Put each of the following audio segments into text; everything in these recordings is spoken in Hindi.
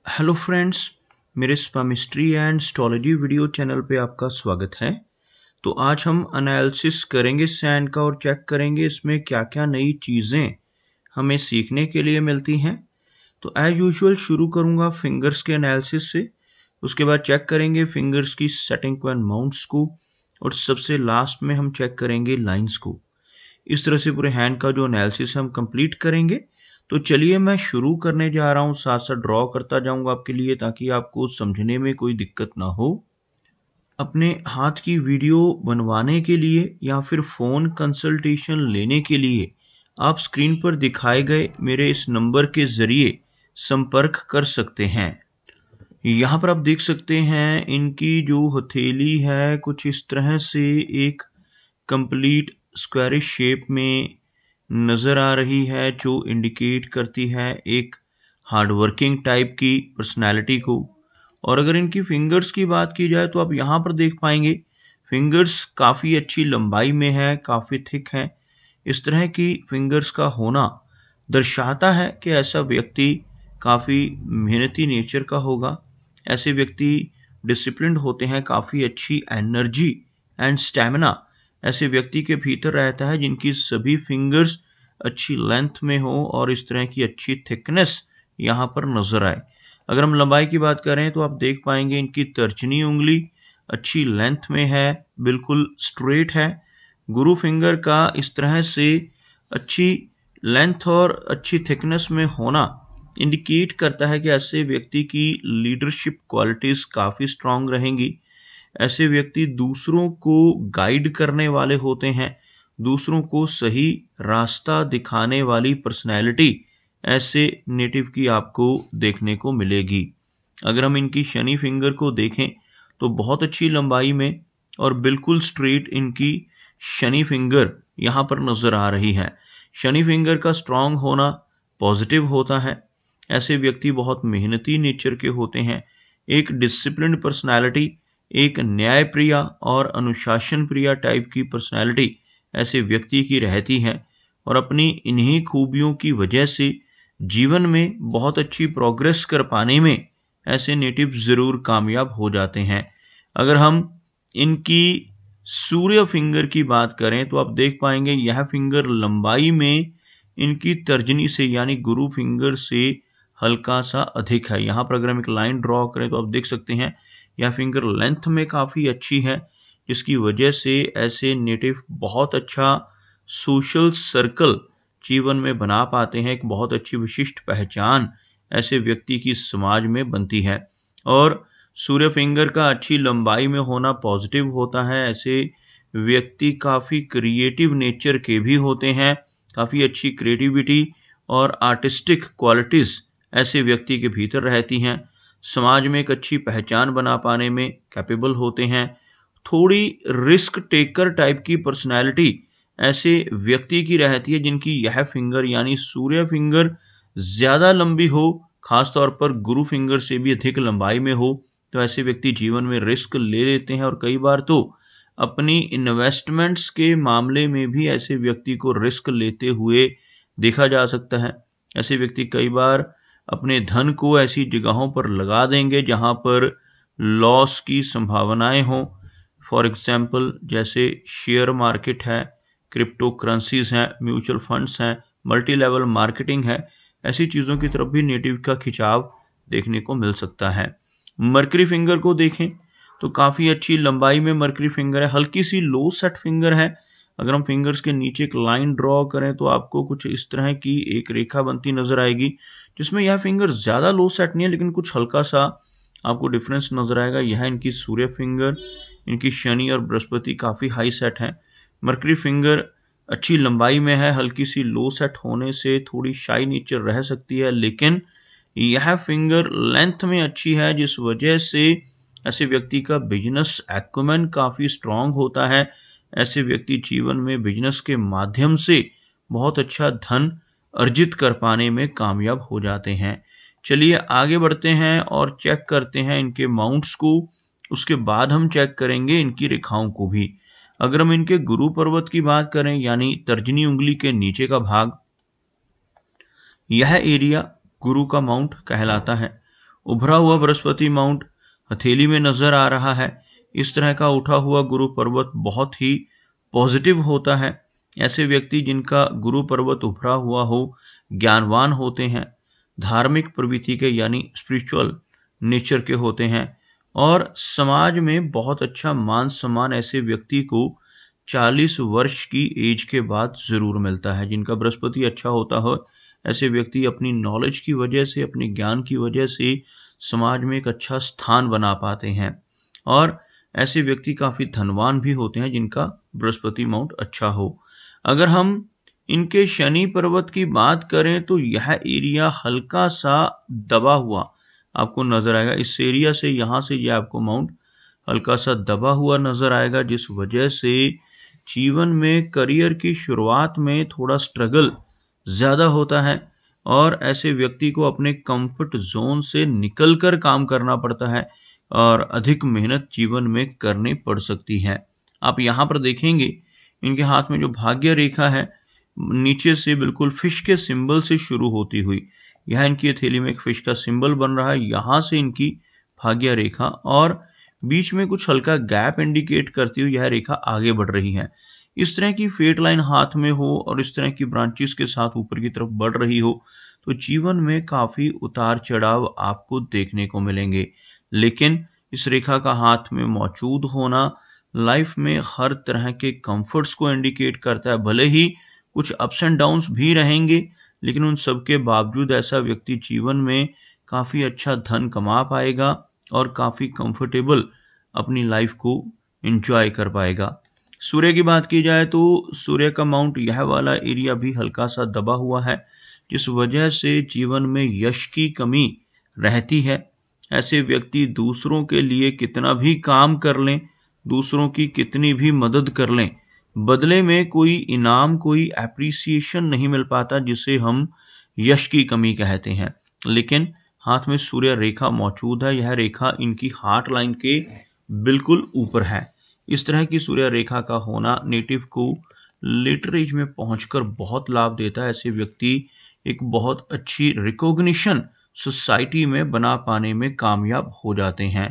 हेलो फ्रेंड्स, मेरे स्पामिस्ट्री एंड एस्ट्रोलॉजी वीडियो चैनल पे आपका स्वागत है। तो आज हम एनालिसिस करेंगे सैंड का और चेक करेंगे इसमें क्या क्या नई चीज़ें हमें सीखने के लिए मिलती हैं। तो एज यूजुअल शुरू करूँगा फिंगर्स के एनालिसिस से, उसके बाद चेक करेंगे फिंगर्स की सेटिंग को एंड माउंट्स को, और सबसे लास्ट में हम चेक करेंगे लाइंस को। इस तरह से पूरे हैंड का जो एनालिसिस हम कंप्लीट करेंगे। तो चलिए मैं शुरू करने जा रहा हूँ, साथ साथ ड्रॉ करता जाऊंगा आपके लिए ताकि आपको समझने में कोई दिक्कत ना हो। अपने हाथ की वीडियो बनवाने के लिए या फिर फ़ोन कंसल्टेशन लेने के लिए आप स्क्रीन पर दिखाए गए मेरे इस नंबर के ज़रिए संपर्क कर सकते हैं। यहाँ पर आप देख सकते हैं इनकी जो हथेली है कुछ इस तरह से एक कंप्लीट स्क्वायरिश शेप में नज़र आ रही है, जो इंडिकेट करती है एक हार्डवर्किंग टाइप की पर्सनैलिटी को। और अगर इनकी फिंगर्स की बात की जाए तो आप यहाँ पर देख पाएंगे फिंगर्स काफ़ी अच्छी लंबाई में है, काफ़ी थिक है। इस तरह की फिंगर्स का होना दर्शाता है कि ऐसा व्यक्ति काफ़ी मेहनती नेचर का होगा। ऐसे व्यक्ति डिसिप्लिन्ड होते हैं, काफ़ी अच्छी एनर्जी एंड स्टैमिना ऐसे व्यक्ति के भीतर रहता है जिनकी सभी फिंगर्स अच्छी लेंथ में हो और इस तरह की अच्छी थिकनेस यहाँ पर नज़र आए। अगर हम लंबाई की बात करें तो आप देख पाएंगे इनकी तर्जनी उंगली अच्छी लेंथ में है, बिल्कुल स्ट्रेट है। गुरु फिंगर का इस तरह से अच्छी लेंथ और अच्छी थिकनेस में होना इंडिकेट करता है कि ऐसे व्यक्ति की लीडरशिप क्वालिटीज़ काफ़ी स्ट्रांग रहेंगी। ऐसे व्यक्ति दूसरों को गाइड करने वाले होते हैं, दूसरों को सही रास्ता दिखाने वाली पर्सनैलिटी ऐसे नेटिव की आपको देखने को मिलेगी। अगर हम इनकी शनि फिंगर को देखें तो बहुत अच्छी लंबाई में और बिल्कुल स्ट्रेट इनकी शनि फिंगर यहाँ पर नज़र आ रही है। शनि फिंगर का स्ट्रांग होना पॉजिटिव होता है। ऐसे व्यक्ति बहुत मेहनती नेचर के होते हैं, एक डिसिप्लिन्ड पर्सनैलिटी, एक न्यायप्रिया और अनुशासन प्रिया टाइप की पर्सनैलिटी ऐसे व्यक्ति की रहती है। और अपनी इन्हीं खूबियों की वजह से जीवन में बहुत अच्छी प्रोग्रेस कर पाने में ऐसे नेटिव ज़रूर कामयाब हो जाते हैं। अगर हम इनकी सूर्य फिंगर की बात करें तो आप देख पाएंगे यह फिंगर लंबाई में इनकी तर्जनी से यानी गुरु फिंगर से हल्का सा अधिक है। यहाँ पर अगर हम एक लाइन ड्रॉ करें तो आप देख सकते हैं यह फिंगर लेंथ में काफ़ी अच्छी है, जिसकी वजह से ऐसे नेटिव बहुत अच्छा सोशल सर्कल जीवन में बना पाते हैं। एक बहुत अच्छी विशिष्ट पहचान ऐसे व्यक्ति की समाज में बनती है। और सूर्य फिंगर का अच्छी लंबाई में होना पॉजिटिव होता है। ऐसे व्यक्ति काफ़ी क्रिएटिव नेचर के भी होते हैं, काफ़ी अच्छी क्रिएटिविटी और आर्टिस्टिक क्वालिटीज़ ऐसे व्यक्ति के भीतर रहती हैं। समाज में एक अच्छी पहचान बना पाने में कैपेबल होते हैं। थोड़ी रिस्क टेकर टाइप की पर्सनैलिटी ऐसे व्यक्ति की रहती है जिनकी यह फिंगर यानी सूर्य फिंगर ज़्यादा लंबी हो, खासतौर पर गुरु फिंगर से भी अधिक लंबाई में हो। तो ऐसे व्यक्ति जीवन में रिस्क ले लेते हैं और कई बार तो अपनी इन्वेस्टमेंट्स के मामले में भी ऐसे व्यक्ति को रिस्क लेते हुए देखा जा सकता है। ऐसे व्यक्ति कई बार अपने धन को ऐसी जगहों पर लगा देंगे जहां पर लॉस की संभावनाएं हों। फॉर एग्जांपल जैसे शेयर मार्केट है, क्रिप्टो करेंसीज हैं, म्यूचुअल फंड्स हैं, मल्टी लेवल मार्केटिंग है। ऐसी चीज़ों की तरफ भी नेटिव का खिंचाव देखने को मिल सकता है। मरकरी फिंगर को देखें तो काफ़ी अच्छी लंबाई में मरकरी फिंगर है, हल्की सी लो सेट फिंगर है। अगर हम फिंगर्स के नीचे एक लाइन ड्रॉ करें तो आपको कुछ इस तरह की एक रेखा बनती नजर आएगी, जिसमें यह फिंगर ज़्यादा लो सेट नहीं है लेकिन कुछ हल्का सा आपको डिफरेंस नजर आएगा। यह इनकी सूर्य फिंगर, इनकी शनि और बृहस्पति काफ़ी हाई सेट है। मरकरी फिंगर अच्छी लंबाई में है, हल्की सी लो सेट होने से थोड़ी शाई नेचर रह सकती है, लेकिन यह फिंगर लेंथ में अच्छी है, जिस वजह से ऐसे व्यक्ति का बिजनेस एक्यूमेन काफ़ी स्ट्रांग होता है। ऐसे व्यक्ति जीवन में बिजनेस के माध्यम से बहुत अच्छा धन अर्जित कर पाने में कामयाब हो जाते हैं। चलिए आगे बढ़ते हैं और चेक करते हैं इनके माउंट्स को, उसके बाद हम चेक करेंगे इनकी रेखाओं को भी। अगर हम इनके गुरु पर्वत की बात करें यानी तर्जनी उंगली के नीचे का भाग, यह एरिया गुरु का माउंट कहलाता है। उभरा हुआ बृहस्पति माउंट हथेली में नजर आ रहा है। इस तरह का उठा हुआ गुरु पर्वत बहुत ही पॉजिटिव होता है। ऐसे व्यक्ति जिनका गुरु पर्वत उभरा हुआ हो ज्ञानवान होते हैं, धार्मिक प्रवृत्ति के यानी स्पिरिचुअल नेचर के होते हैं और समाज में बहुत अच्छा मान सम्मान ऐसे व्यक्ति को 40 वर्ष की एज के बाद जरूर मिलता है। जिनका बृहस्पति अच्छा होता हो ऐसे व्यक्ति अपनी नॉलेज की वजह से, अपने ज्ञान की वजह से समाज में एक अच्छा स्थान बना पाते हैं और ऐसे व्यक्ति काफी धनवान भी होते हैं जिनका बृहस्पति माउंट अच्छा हो। अगर हम इनके शनि पर्वत की बात करें तो यह एरिया हल्का सा दबा हुआ आपको नजर आएगा। इस एरिया से यहाँ से यह आपको माउंट हल्का सा दबा हुआ नजर आएगा, जिस वजह से जीवन में करियर की शुरुआत में थोड़ा स्ट्रगल ज्यादा होता है और ऐसे व्यक्ति को अपने कंफर्ट जोन से निकलकर काम करना पड़ता है और अधिक मेहनत जीवन में करनी पड़ सकती है। आप यहाँ पर देखेंगे इनके हाथ में जो भाग्य रेखा है नीचे से बिल्कुल फिश के सिंबल से शुरू होती हुई, यह इनकी हथेली में एक फिश का सिंबल बन रहा है, यहाँ से इनकी भाग्य रेखा और बीच में कुछ हल्का गैप इंडिकेट करती हुई यह रेखा आगे बढ़ रही है। इस तरह की फेट लाइन हाथ में हो और इस तरह की ब्रांचेस के साथ ऊपर की तरफ बढ़ रही हो तो जीवन में काफी उतार चढ़ाव आपको देखने को मिलेंगे। लेकिन इस रेखा का हाथ में मौजूद होना लाइफ में हर तरह के कंफर्ट्स को इंडिकेट करता है। भले ही कुछ अप्स एंड डाउन्स भी रहेंगे लेकिन उन सब के बावजूद ऐसा व्यक्ति जीवन में काफी अच्छा धन कमा पाएगा और काफी कंफर्टेबल अपनी लाइफ को एंजॉय कर पाएगा। सूर्य की बात की जाए तो सूर्य का माउंट यह वाला एरिया भी हल्का सा दबा हुआ है, जिस वजह से जीवन में यश की कमी रहती है। ऐसे व्यक्ति दूसरों के लिए कितना भी काम कर लें, दूसरों की कितनी भी मदद कर लें, बदले में कोई इनाम, कोई एप्रिसिएशन नहीं मिल पाता, जिसे हम यश की कमी कहते हैं। लेकिन हाथ में सूर्य रेखा मौजूद है, यह रेखा इनकी हार्ट लाइन के बिल्कुल ऊपर है। इस तरह की सूर्य रेखा का होना नेटिव को लेटर एज में पहुंचकर बहुत लाभ देता है। ऐसे व्यक्ति एक बहुत अच्छी रिकॉग्निशन सोसाइटी में बना पाने में कामयाब हो जाते हैं।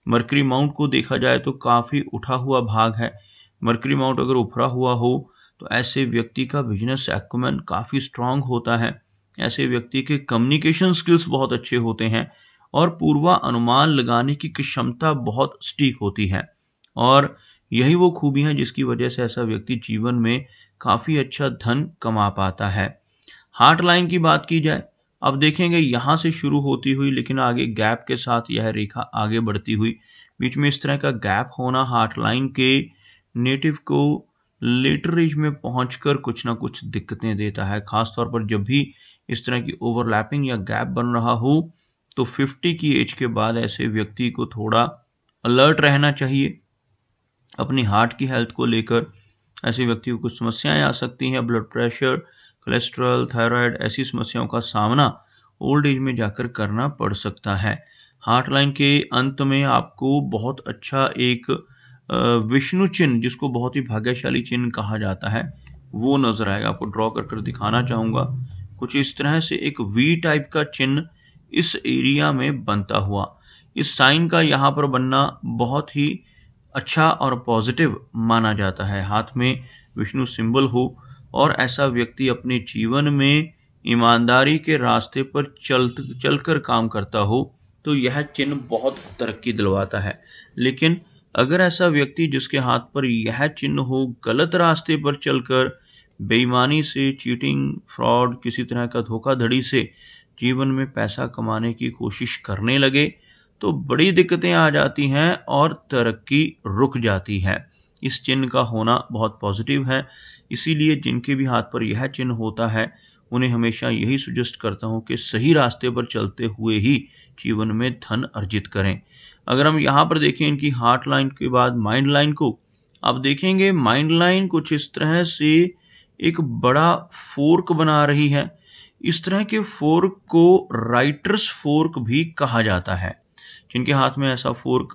मरकरी माउंट को देखा जाए तो काफी उठा हुआ भाग है। मरकरी माउंट अगर उभरा हुआ हो तो ऐसे व्यक्ति का बिजनेस एक्युमेन काफी स्ट्रांग होता है। ऐसे व्यक्ति के कम्युनिकेशन स्किल्स बहुत अच्छे होते हैं और पूर्वानुमान लगाने की क्षमता बहुत स्टीक होती है और यही वो खूबी है जिसकी वजह से ऐसा व्यक्ति जीवन में काफी अच्छा धन कमा पाता है। हार्ट लाइन की बात की जाए, अब देखेंगे यहाँ से शुरू होती हुई लेकिन आगे गैप के साथ यह रेखा आगे बढ़ती हुई, बीच में इस तरह का गैप होना हार्ट लाइन के नेटिव को लेटर एज में पहुंचकर कुछ ना कुछ दिक्कतें देता है। खासतौर पर जब भी इस तरह की ओवरलैपिंग या गैप बन रहा हो तो 50 की एज के बाद ऐसे व्यक्ति को थोड़ा अलर्ट रहना चाहिए अपनी हार्ट की हेल्थ को लेकर। ऐसे व्यक्ति को कुछ समस्याएं आ सकती हैं, ब्लड प्रेशर, कोलेस्ट्रॉल, थायराइड, ऐसी समस्याओं का सामना ओल्ड एज में जाकर करना पड़ सकता है। हार्ट लाइन के अंत में आपको बहुत अच्छा एक विष्णु चिन्ह, जिसको बहुत ही भाग्यशाली चिन्ह कहा जाता है, वो नजर आएगा। आपको ड्रॉ कर दिखाना चाहूंगा। कुछ इस तरह से एक वी टाइप का चिन्ह इस एरिया में बनता हुआ, इस साइन का यहाँ पर बनना बहुत ही अच्छा और पॉजिटिव माना जाता है। हाथ में विष्णु सिंबल हो और ऐसा व्यक्ति अपने जीवन में ईमानदारी के रास्ते पर चलकर काम करता हो तो यह चिन्ह बहुत तरक्की दिलवाता है। लेकिन अगर ऐसा व्यक्ति जिसके हाथ पर यह चिन्ह हो गलत रास्ते पर चलकर बेईमानी से, चीटिंग, फ्रॉड, किसी तरह का धोखाधड़ी से जीवन में पैसा कमाने की कोशिश करने लगे तो बड़ी दिक्कतें आ जाती हैं और तरक्की रुक जाती है। इस चिन्ह का होना बहुत पॉजिटिव है, इसीलिए जिनके भी हाथ पर यह चिन्ह होता है उन्हें हमेशा यही सजेस्ट करता हूँ कि सही रास्ते पर चलते हुए ही जीवन में धन अर्जित करें। अगर हम यहाँ पर देखें इनकी हार्ट लाइन के बाद माइंड लाइन को, आप देखेंगे माइंड लाइन कुछ इस तरह से एक बड़ा फोर्क बना रही है। इस तरह के फोर्क को राइटर्स फोर्क भी कहा जाता है। जिनके हाथ में ऐसा फोर्क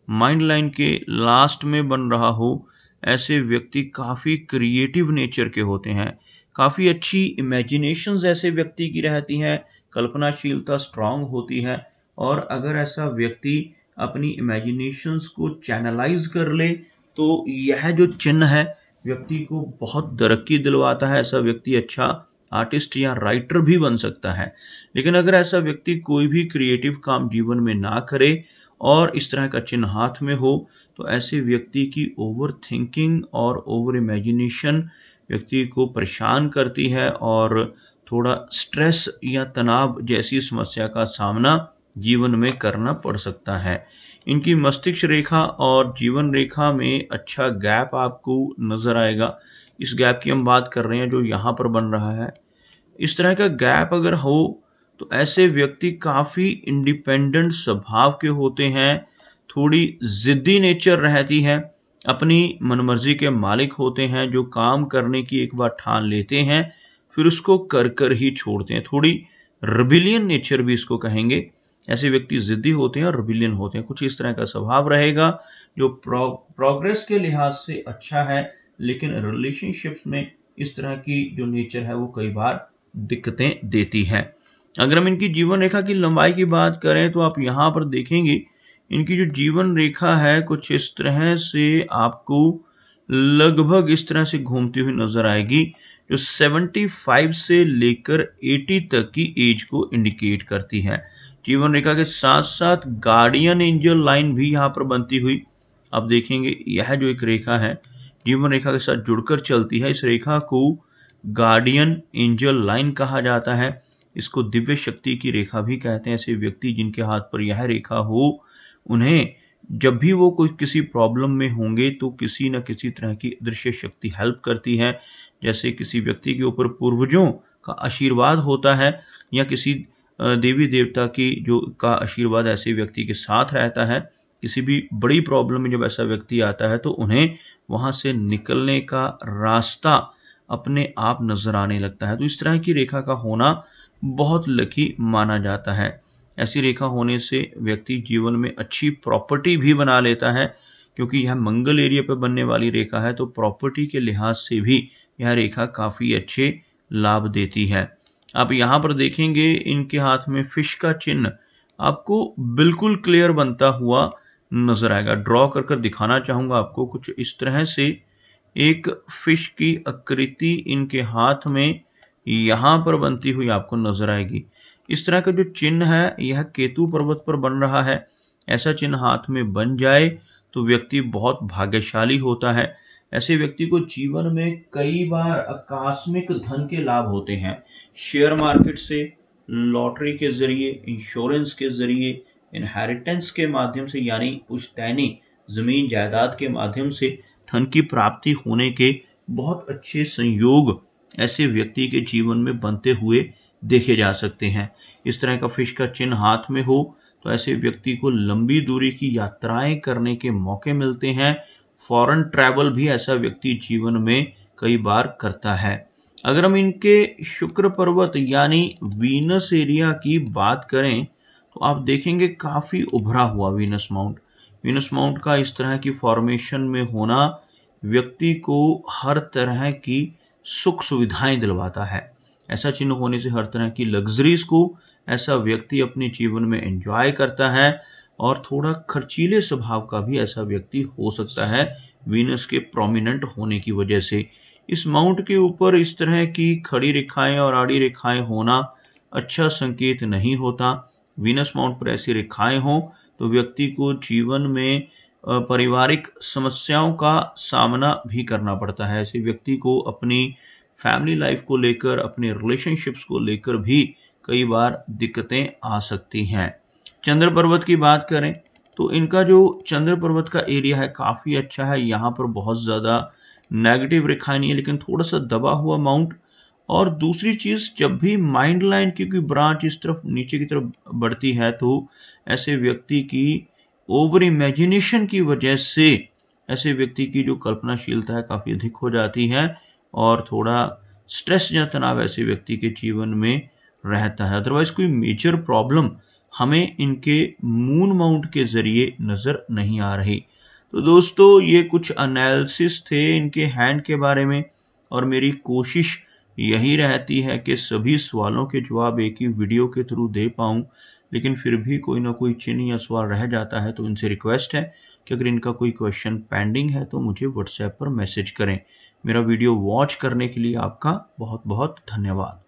माइंड लाइन के लास्ट में बन रहा हो, ऐसे व्यक्ति काफ़ी क्रिएटिव नेचर के होते हैं, काफ़ी अच्छी इमेजिनेशंस ऐसे व्यक्ति की रहती हैं, कल्पनाशीलता स्ट्रांग होती है और अगर ऐसा व्यक्ति अपनी इमेजिनेशंस को चैनलाइज कर ले तो यह जो चिन्ह है व्यक्ति को बहुत तरक्की दिलवाता है। ऐसा व्यक्ति अच्छा आर्टिस्ट या राइटर भी बन सकता है। लेकिन अगर ऐसा व्यक्ति कोई भी क्रिएटिव काम जीवन में ना करे और इस तरह का चिन्ह हाथ में हो तो ऐसे व्यक्ति की ओवर थिंकिंग और ओवर इमेजिनेशन व्यक्ति को परेशान करती है और थोड़ा स्ट्रेस या तनाव जैसी समस्या का सामना जीवन में करना पड़ सकता है। इनकी मस्तिष्क रेखा और जीवन रेखा में अच्छा गैप आपको नजर आएगा। इस गैप की हम बात कर रहे हैं जो यहाँ पर बन रहा है। इस तरह का गैप अगर हो तो ऐसे व्यक्ति काफ़ी इंडिपेंडेंट स्वभाव के होते हैं, थोड़ी ज़िद्दी नेचर रहती है, अपनी मनमर्जी के मालिक होते हैं, जो काम करने की एक बार ठान लेते हैं फिर उसको कर कर ही छोड़ते हैं। थोड़ी रिबिलियन नेचर भी इसको कहेंगे। ऐसे व्यक्ति ज़िद्दी होते हैं और रिबिलियन होते हैं। कुछ इस तरह का स्वभाव रहेगा जो प्रोग्रेस के लिहाज से अच्छा है, लेकिन रिलेशनशिप्स में इस तरह की जो नेचर है वो कई बार दिक्कतें देती है। अगर हम इनकी जीवन रेखा की लंबाई की बात करें तो आप यहाँ पर देखेंगे इनकी जो जीवन रेखा है कुछ इस तरह से आपको लगभग इस तरह से घूमती हुई नजर आएगी, जो 75 से लेकर 80 तक की एज को इंडिकेट करती है। जीवन रेखा के साथ साथ गार्डियन एंजल लाइन भी यहाँ पर बनती हुई आप देखेंगे। यह जो एक रेखा है जीवन रेखा के साथ जुड़कर चलती है। इस रेखा को गार्डियन एंजल लाइन कहा जाता है। इसको दिव्य शक्ति की रेखा भी कहते हैं। ऐसे व्यक्ति जिनके हाथ पर यह रेखा हो उन्हें जब भी वो कोई किसी प्रॉब्लम में होंगे तो किसी न किसी तरह की अदृश्य शक्ति हेल्प करती है। जैसे किसी व्यक्ति के ऊपर पूर्वजों का आशीर्वाद होता है या किसी देवी देवता की जो का आशीर्वाद ऐसे व्यक्ति के साथ रहता है। किसी भी बड़ी प्रॉब्लम में जब ऐसा व्यक्ति आता है तो उन्हें वहां से निकलने का रास्ता अपने आप नजर आने लगता है। तो इस तरह की रेखा का होना बहुत लकी माना जाता है। ऐसी रेखा होने से व्यक्ति जीवन में अच्छी प्रॉपर्टी भी बना लेता है, क्योंकि यह मंगल एरिया पर बनने वाली रेखा है तो प्रॉपर्टी के लिहाज से भी यह रेखा काफ़ी अच्छे लाभ देती है। आप यहाँ पर देखेंगे इनके हाथ में फिश का चिन्ह आपको बिल्कुल क्लियर बनता हुआ नजर आएगा। ड्रॉ कर कर दिखाना चाहूँगा आपको। कुछ इस तरह से एक फिश की आकृति इनके हाथ में यहाँ पर बनती हुई आपको नजर आएगी। इस तरह का जो चिन्ह है यह केतु पर्वत पर बन रहा है। ऐसा चिन्ह हाथ में बन जाए तो व्यक्ति बहुत भाग्यशाली होता है। ऐसे व्यक्ति को जीवन में कई बार आकस्मिक धन के लाभ होते हैं। शेयर मार्केट से, लॉटरी के जरिए, इंश्योरेंस के जरिए, इनहेरिटेंस के माध्यम से यानी पुश्तैनी जमीन जायदाद के माध्यम से धन की प्राप्ति होने के बहुत अच्छे संयोग ऐसे व्यक्ति के जीवन में बनते हुए देखे जा सकते हैं। इस तरह का फिश का चिन्ह हाथ में हो तो ऐसे व्यक्ति को लंबी दूरी की यात्राएं करने के मौके मिलते हैं। फॉरेन ट्रैवल भी ऐसा व्यक्ति जीवन में कई बार करता है। अगर हम इनके शुक्र पर्वत यानी वीनस एरिया की बात करें तो आप देखेंगे काफ़ी उभरा हुआ वीनस माउंट। वीनस माउंट का इस तरह की फॉर्मेशन में होना व्यक्ति को हर तरह की सुख सुविधाएं दिलवाता है। ऐसा चिन्ह होने से हर तरह की लग्जरीज को ऐसा व्यक्ति अपने जीवन में एंजॉय करता है और थोड़ा खर्चीले स्वभाव का भी ऐसा व्यक्ति हो सकता है वीनस के प्रोमिनेंट होने की वजह से। इस माउंट के ऊपर इस तरह की खड़ी रेखाएं और आड़ी रेखाएं होना अच्छा संकेत नहीं होता। वीनस माउंट पर ऐसी रेखाएं हों तो व्यक्ति को जीवन में पारिवारिक समस्याओं का सामना भी करना पड़ता है। ऐसे व्यक्ति को अपनी फैमिली लाइफ को लेकर, अपने रिलेशनशिप्स को लेकर भी कई बार दिक्कतें आ सकती हैं। चंद्र पर्वत की बात करें तो इनका जो चंद्र पर्वत का एरिया है काफ़ी अच्छा है। यहाँ पर बहुत ज़्यादा नेगेटिव रेखाएं नहीं है, लेकिन थोड़ा सा दबा हुआ माउंट। और दूसरी चीज़, जब भी माइंड लाइन की कोई ब्रांच इस तरफ नीचे की तरफ बढ़ती है तो ऐसे व्यक्ति की ओवर इमेजिनेशन की वजह से ऐसे व्यक्ति की जो कल्पनाशीलता है काफ़ी अधिक हो जाती है और थोड़ा स्ट्रेस या तनाव ऐसे व्यक्ति के जीवन में रहता है। अदरवाइज कोई मेजर प्रॉब्लम हमें इनके मून माउंट के ज़रिए नज़र नहीं आ रही। तो दोस्तों ये कुछ एनालिसिस थे इनके हैंड के बारे में और मेरी कोशिश यही रहती है कि सभी सवालों के जवाब एक ही वीडियो के थ्रू दे पाऊँ, लेकिन फिर भी कोई ना कोई चिन्ह या सवाल रह जाता है, तो इनसे रिक्वेस्ट है कि अगर इनका कोई क्वेश्चन पेंडिंग है तो मुझे व्हाट्सएप पर मैसेज करें। मेरा वीडियो वॉच करने के लिए आपका बहुत बहुत धन्यवाद।